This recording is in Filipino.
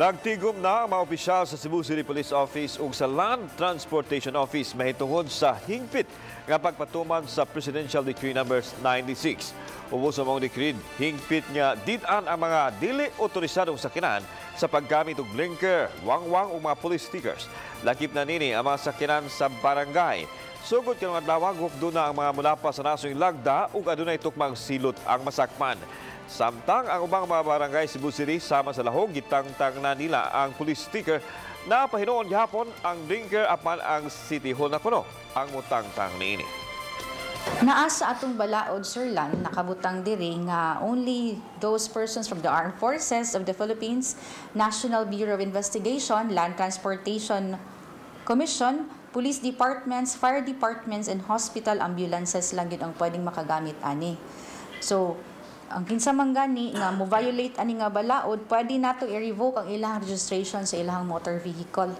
Nagtigom na ang mga opisyal sa Cebu City Police Office ug sa Land Transportation Office mahitungod sa hingpit nga pagpatuman sa Presidential Decree No. 96. Ubos sa mong decree, hingpit nga did-an ang mga dili otorisadong sakinan sa paggamit og blinker, wangwang ug mga police stickers. Lakip na nini ang mga sakinan sa barangay. Sugod kanang adlaw hukdo na ang mga mulapas sa nasong lagda ug adunay tukmang silot ang masakman. Samtang ang ubang mga barangay Cebu City sama sa lahog gitangtang na nila ang police sticker na pahinuon gihapon ang blinker apan ang City Hall na kuno ang mutangtang niini. Naa sa atong balaod, Sir Lan, nakabutang diri nga only those persons from the Armed Forces of the Philippines, National Bureau of Investigation, Land Transportation Commission, police departments, fire departments, and hospital ambulances lang yun ang pwedeng makagamit ani. So, ang kinsa man gani nga mo violate ani nga balaod, pwede nato i-revoke ang ilang registration sa ilang motor vehicle.